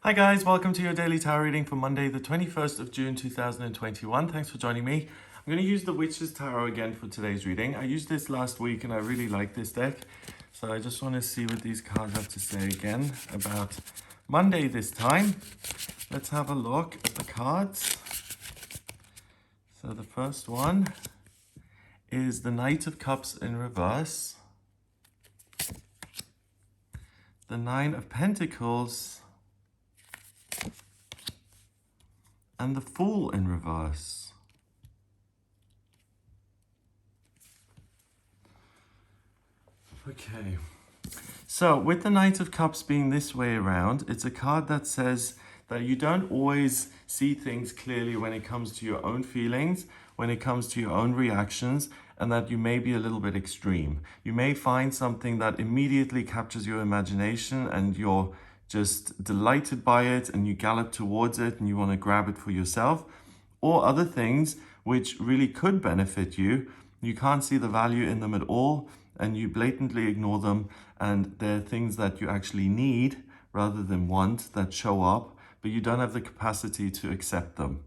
Hi guys, welcome to your daily tarot reading for Monday, the 21st of June 2021. Thanks for joining me. I'm going to use the Witch's Tarot again for today's reading. I used this last week and I really like this deck. So I just want to see what these cards have to say again about Monday this time. Let's have a look at the cards. So the first one is the Knight of Cups in reverse, the Nine of Pentacles, and the Fool in reverse. Okay, so with the Knight of Cups being this way around, it's a card that says that you don't always see things clearly when it comes to your own feelings, when it comes to your own reactions, and that you may be a little bit extreme. You may find something that immediately captures your imagination and you're just delighted by it and you gallop towards it and you want to grab it for yourself, or other things which really could benefit you. You can't see the value in them at all and you blatantly ignore them, and they're things that you actually need rather than want that show up, but you don't have the capacity to accept them.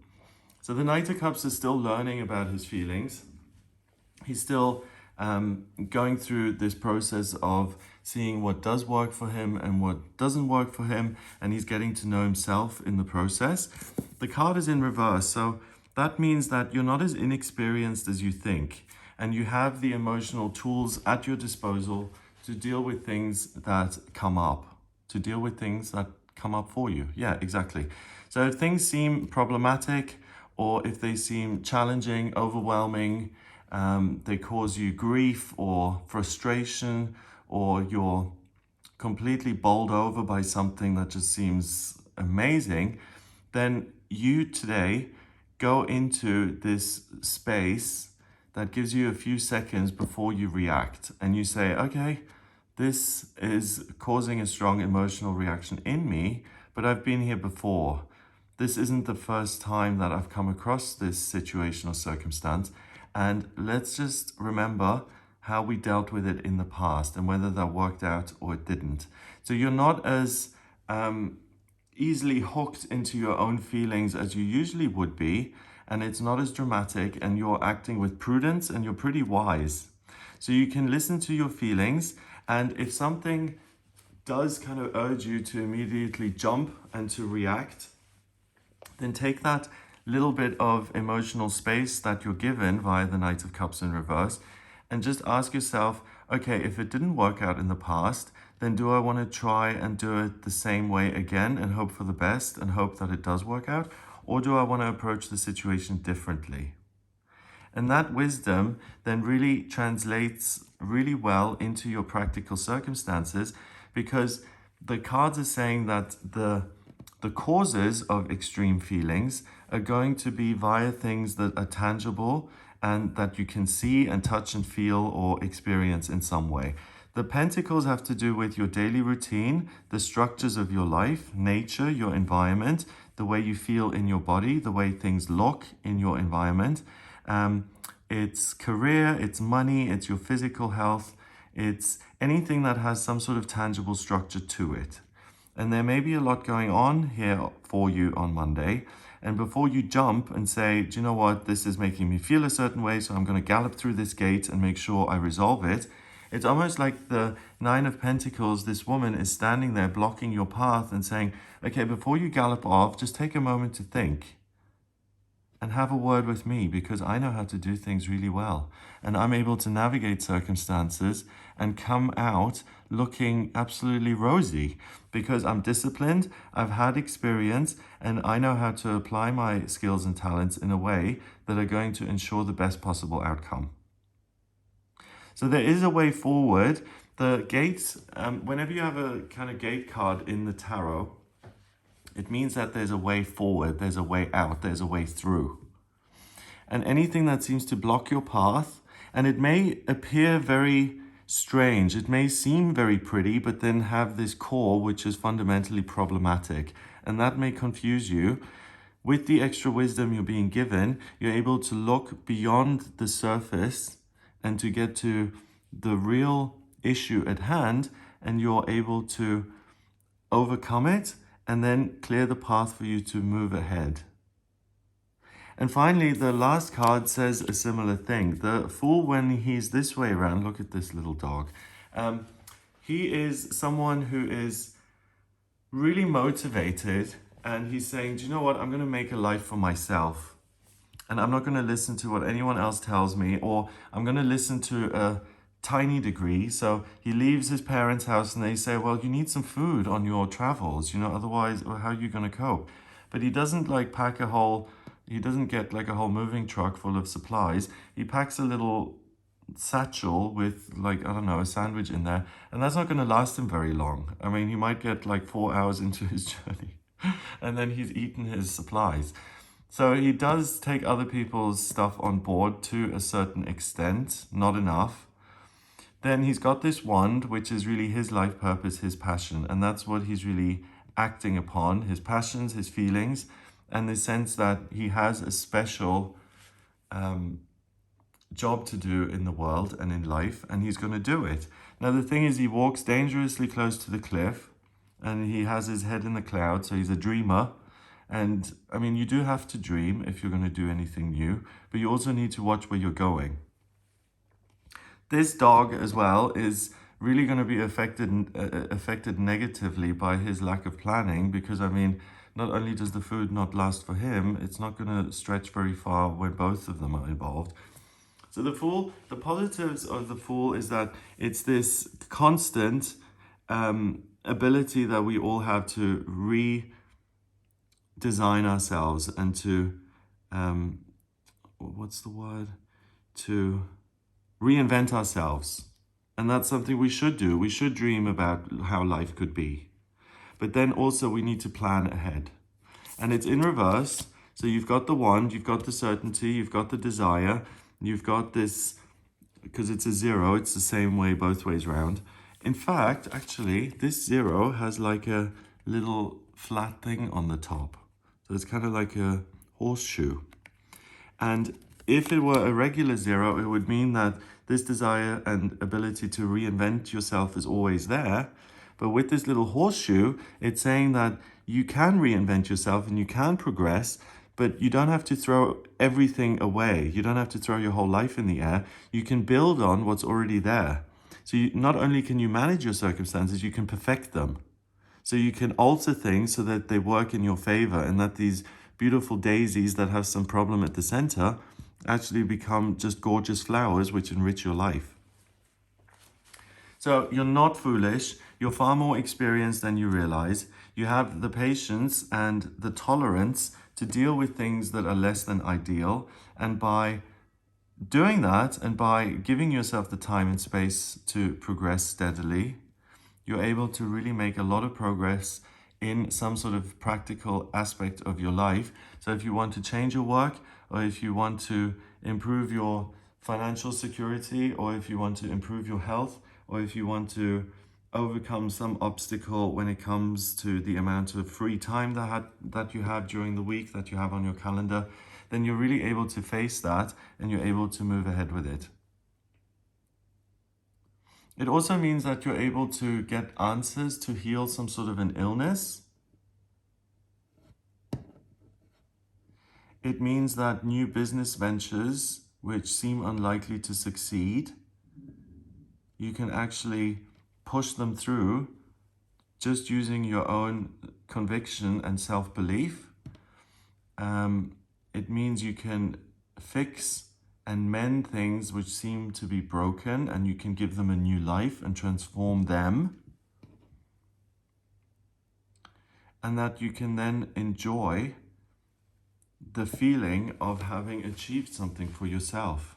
So the Knight of Cups is still learning about his feelings. He's still going through this process of seeing what does work for him and what doesn't work for him, and he's getting to know himself in the process. The card is in reverse, so that means that you're not as inexperienced as you think, and you have the emotional tools at your disposal to deal with things that come up, for you. Yeah, exactly. So if things seem problematic, or if they seem challenging, overwhelming, they cause you grief or frustration, or you're completely bowled over by something that just seems amazing, then you today go into this space that gives you a few seconds before you react, and you say, okay, this is causing a strong emotional reaction in me, but I've been here before. This isn't the first time that I've come across this situation or circumstance, and let's just remember how we dealt with it in the past and whether that worked out or it didn't. So you're not as easily hooked into your own feelings as you usually would be, and it's not as dramatic, and you're acting with prudence and you're pretty wise. So you can listen to your feelings, and if something does kind of urge you to immediately jump and to react, then take that little bit of emotional space that you're given via the Knight of Cups in reverse and just ask yourself, okay, if it didn't work out in the past, then do I want to try and do it the same way again and hope for the best and hope that it does work out? Or do I want to approach the situation differently? And that wisdom then really translates really well into your practical circumstances, because the cards are saying that the causes of extreme feelings are going to be via things that are tangible and that you can see and touch and feel or experience in some way. The pentacles have to do with your daily routine, the structures of your life, nature, your environment, the way you feel in your body, the way things look in your environment. It's career, it's money, it's your physical health, it's anything that has some sort of tangible structure to it. And there may be a lot going on here for you on Monday. And before you jump and say, do you know what, this is making me feel a certain way, so I'm going to gallop through this gate and make sure I resolve it. It's almost like the Nine of Pentacles, this woman is standing there blocking your path and saying, okay, before you gallop off, just take a moment to think and have a word with me, because I know how to do things really well. And I'm able to navigate circumstances and come out looking absolutely rosy because I'm disciplined, I've had experience, and I know how to apply my skills and talents in a way that are going to ensure the best possible outcome. So there is a way forward. The gates, whenever you have a kind of gate card in the tarot, it means that there's a way forward, there's a way out, there's a way through. And anything that seems to block your path, and it may appear very strange, it may seem very pretty, but then have this core which is fundamentally problematic, and that may confuse you. With the extra wisdom you're being given, you're able to look beyond the surface and to get to the real issue at hand, and you're able to overcome it and then clear the path for you to move ahead. And finally, the last card says a similar thing. The Fool, when he's this way around, look at this little dog. He is someone who is really motivated, and he's saying, do you know what? I'm going to make a life for myself. And I'm not going to listen to what anyone else tells me, or I'm going to listen to a tiny degree. So he leaves his parents' house and they say, well, you need some food on your travels, otherwise, how are you going to cope? But he doesn't he doesn't get like a whole moving truck full of supplies. He packs a little satchel with a sandwich in there, and that's not going to last him very long. I mean, he might get like 4 hours into his journey and then he's eaten his supplies. So he does take other people's stuff on board to a certain extent, not enough. Then he's got this wand, which is really his life purpose, his passion, and that's what he's really acting upon, his passions, his feelings, and the sense that he has a special job to do in the world and in life, and he's going to do it. Now, the thing is, he walks dangerously close to the cliff, and he has his head in the clouds, so he's a dreamer. And I mean, you do have to dream if you're going to do anything new, but you also need to watch where you're going. This dog as well is really going to be affected negatively by his lack of planning, because I mean, not only does the food not last for him, it's not going to stretch very far when both of them are involved. So the positives of the Fool is that it's this constant ability that we all have to redesign ourselves and to, to reinvent ourselves. And that's something we should do. We should dream about how life could be. But then also we need to plan ahead. And it's in reverse. So you've got the wand, you've got the certainty, you've got the desire, you've got this, because it's a 0, it's the same way both ways around. In fact, actually, this 0 has like a little flat thing on the top. So it's kind of like a horseshoe. And if it were a regular 0, it would mean that this desire and ability to reinvent yourself is always there. But with this little horseshoe, it's saying that you can reinvent yourself and you can progress, but you don't have to throw everything away. You don't have to throw your whole life in the air. You can build on what's already there. So not only can you manage your circumstances, you can perfect them. So you can alter things so that they work in your favor, and that these beautiful daisies that have some problem at the center actually become just gorgeous flowers which enrich your life. So you're not foolish. You're far more experienced than you realize. You have the patience and the tolerance to deal with things that are less than ideal. And by doing that, and by giving yourself the time and space to progress steadily, you're able to really make a lot of progress in some sort of practical aspect of your life. So if you want to change your work, or if you want to improve your financial security, or if you want to improve your health, or if you want to overcome some obstacle when it comes to the amount of free time that you have during the week, that you have on your calendar, then you're really able to face that and you're able to move ahead with it. It also means that you're able to get answers to heal some sort of an illness. It means that new business ventures which seem unlikely to succeed, you can actually push them through just using your own conviction and self-belief. It means you can fix and mend things which seem to be broken, and you can give them a new life and transform them. And that you can then enjoy the feeling of having achieved something for yourself,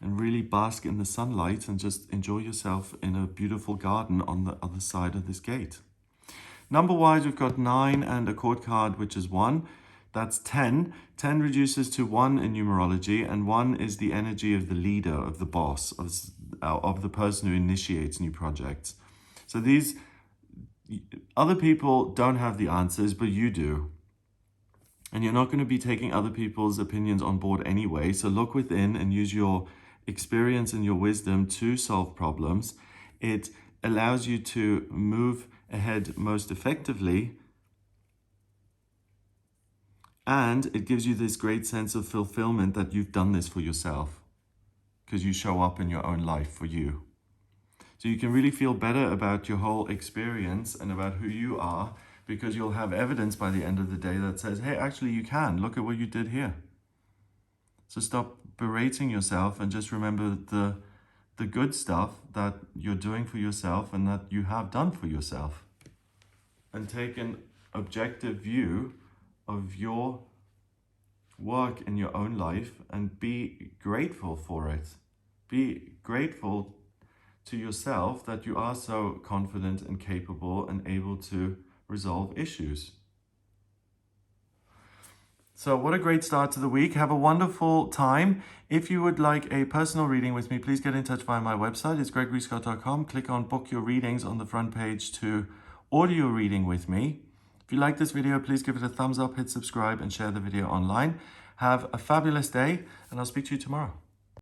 and really bask in the sunlight and just enjoy yourself in a beautiful garden on the other side of this gate. Number-wise, we've got 9 and a court card, which is 1. That's 10. 10 reduces to 1 in numerology, and 1 is the energy of the leader, of the boss, of the person who initiates new projects. So these other people don't have the answers, but you do. And you're not going to be taking other people's opinions on board anyway. So look within and use your experience and your wisdom to solve problems. It allows you to move ahead most effectively And it gives you this great sense of fulfillment that you've done this for yourself, because you show up in your own life for you. So you can really feel better about your whole experience and about who you are, because you'll have evidence by the end of the day that says, hey, actually you can. Look at what you did here. So stop berating yourself and just remember the good stuff that you're doing for yourself and that you have done for yourself. And take an objective view of your work in your own life and be grateful for it. Be grateful to yourself that you are so confident and capable and able to resolve issues. So what a great start to the week. Have a wonderful time. If you would like a personal reading with me, please get in touch via my website. It's gregoryscott.com. Click on book your readings on the front page to order your reading with me. If you like this video, please give it a thumbs up, hit subscribe, and share the video online. Have a fabulous day, and I'll speak to you tomorrow.